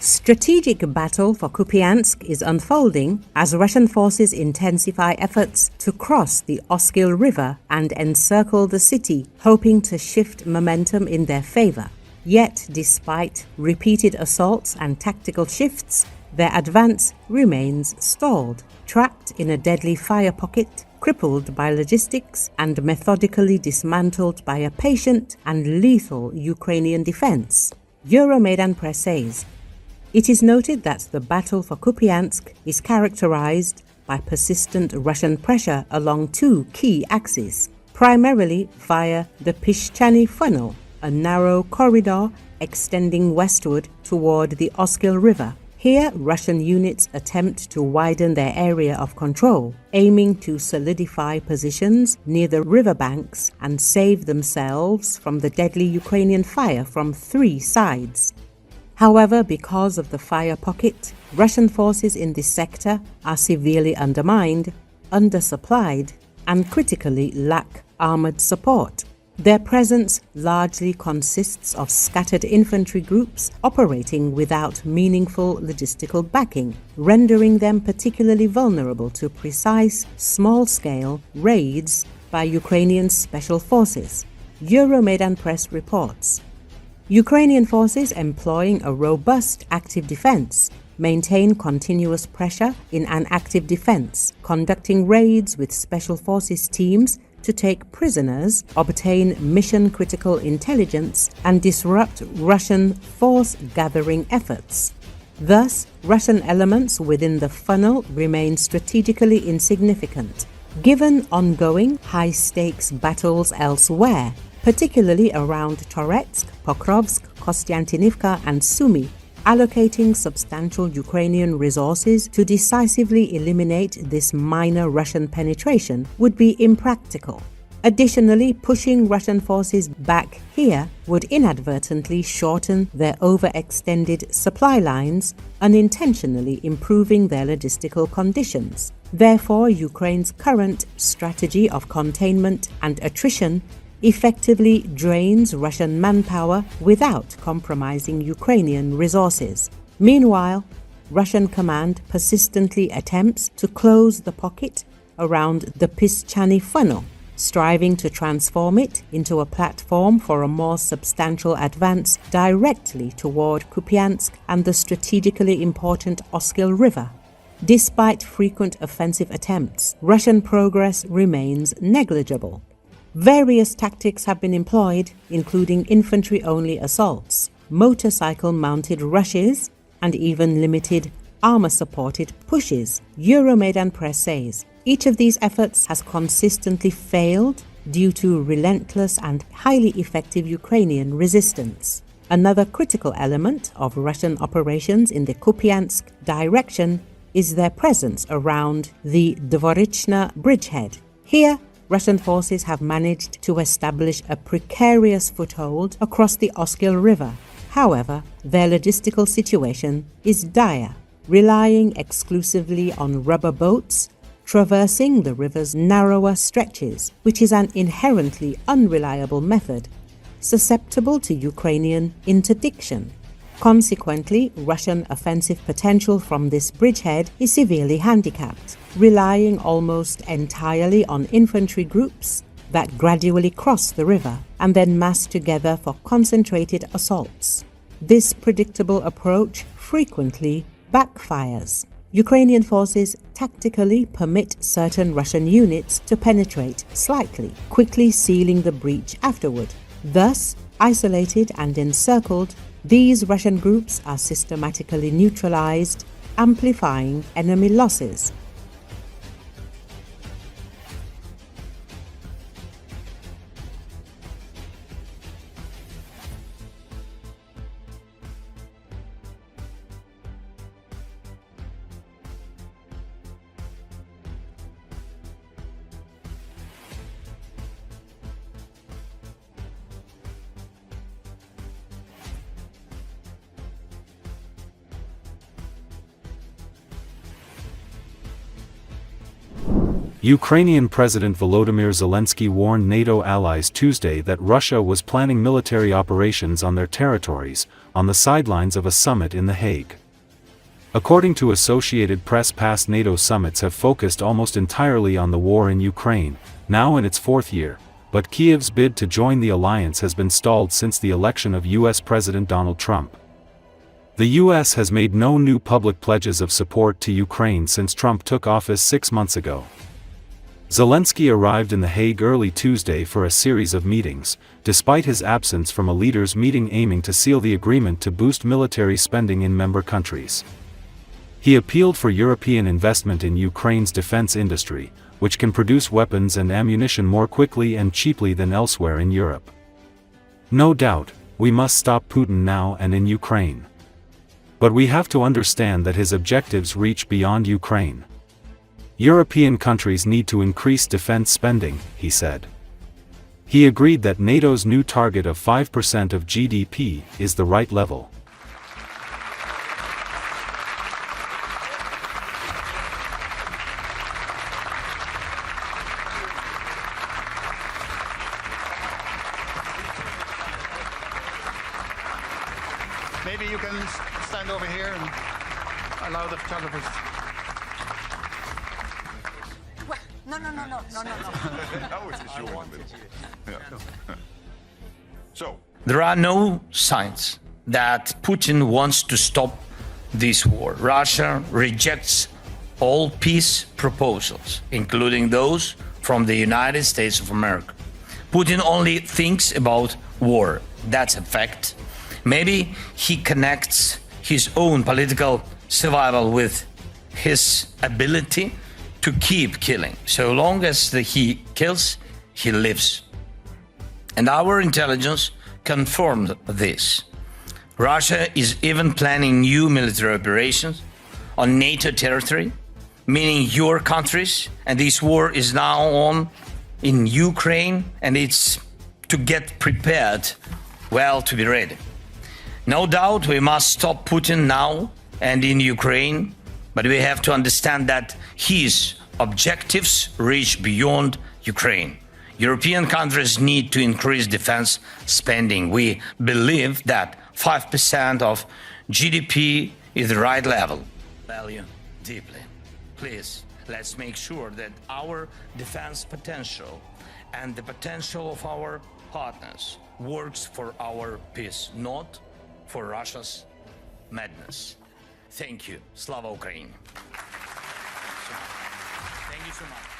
Strategic battle for Kupiansk is unfolding as Russian forces intensify efforts to cross the Oskil River and encircle the city, hoping to shift momentum in their favor. Yet, despite repeated assaults and tactical shifts, their advance remains stalled, trapped in a deadly fire pocket, crippled by logistics, and methodically dismantled by a patient and lethal Ukrainian defense. Euromaidan Press says, it is noted that the battle for Kupiansk is characterized by persistent Russian pressure along two key axes, primarily via the Pischane funnel, a narrow corridor extending westward toward the Oskil River. Here, Russian units attempt to widen their area of control, aiming to solidify positions near the riverbanks and save themselves from the deadly Ukrainian fire from three sides. However, because of the fire pocket, Russian forces in this sector are severely undermined, undersupplied, and critically lack armored support. Their presence largely consists of scattered infantry groups operating without meaningful logistical backing, rendering them particularly vulnerable to precise, small-scale raids by Ukrainian special forces. Euromaidan Press reports. Ukrainian forces employing a robust active defense maintain continuous pressure in an active defense, conducting raids with special forces teams to take prisoners, obtain mission-critical intelligence, and disrupt Russian force-gathering efforts. Thus, Russian elements within the funnel remain strategically insignificant, given ongoing high-stakes battles elsewhere, particularly around Toretsk, Pokrovsk, Kostiantynivka, and Sumy. Allocating substantial Ukrainian resources to decisively eliminate this minor Russian penetration would be impractical. Additionally, pushing Russian forces back here would inadvertently shorten their overextended supply lines, unintentionally improving their logistical conditions. Therefore, Ukraine's current strategy of containment and attrition effectively drains Russian manpower without compromising Ukrainian resources. Meanwhile, Russian command persistently attempts to close the pocket around the Pischane funnel, striving to transform it into a platform for a more substantial advance directly toward Kupiansk and the strategically important Oskil River. Despite frequent offensive attempts, Russian progress remains negligible. Various tactics have been employed, including infantry-only assaults, motorcycle-mounted rushes, and even limited armor-supported pushes. Euromaidan Press says each of these efforts has consistently failed due to relentless and highly effective Ukrainian resistance. Another critical element of Russian operations in the Kupiansk direction is their presence around the Dvorich bridgehead. Here, Russian forces have managed to establish a precarious foothold across the Oskil River. However, their logistical situation is dire, relying exclusively on rubber boats traversing the river's narrower stretches, which is an inherently unreliable method, susceptible to Ukrainian interdiction. Consequently, Russian offensive potential from this bridgehead is severely handicapped, relying almost entirely on infantry groups that gradually cross the river and then mass together for concentrated assaults. This predictable approach frequently backfires. Ukrainian forces tactically permit certain Russian units to penetrate slightly, quickly sealing the breach afterward. Thus, isolated and encircled, these Russian groups are systematically neutralized, amplifying enemy losses. Ukrainian President Volodymyr Zelensky warned NATO allies Tuesday that Russia was planning military operations on their territories, on the sidelines of a summit in The Hague. According to Associated Press, past NATO summits have focused almost entirely on the war in Ukraine, now in its fourth year, but Kiev's bid to join the alliance has been stalled since the election of U.S. President Donald Trump. The U.S. has made no new public pledges of support to Ukraine since Trump took office 6 months ago. Zelensky arrived in The Hague early Tuesday for a series of meetings, despite his absence from a leaders' meeting aiming to seal the agreement to boost military spending in member countries. He appealed for European investment in Ukraine's defense industry, which can produce weapons and ammunition more quickly and cheaply than elsewhere in Europe. No doubt, we must stop Putin now and in Ukraine. But we have to understand that his objectives reach beyond Ukraine. European countries need to increase defense spending, he said. He agreed that NATO's new target of 5% of GDP is the right level. Maybe you can stand over here and allow the photographers. No. There are no signs that Putin wants to stop this war. Russia rejects all peace proposals, including those from the United States of America. Putin only thinks about war. That's a fact. Maybe he connects his own political survival with his ability to keep killing. So long as he kills, he lives. And our intelligence confirmed this. Russia is even planning new military operations on NATO territory, meaning your countries, and this war is now on in Ukraine, and it's to get prepared, well, to be ready. No doubt we must stop Putin now and in Ukraine, but we have to understand that his objectives reach beyond Ukraine. European countries need to increase defense spending. We believe that 5% of GDP is the right level. Value deeply. Please, let's make sure that our defense potential and the potential of our partners works for our peace, not for Russia's madness. Thank you. Slava Ukraini. Thank you so much.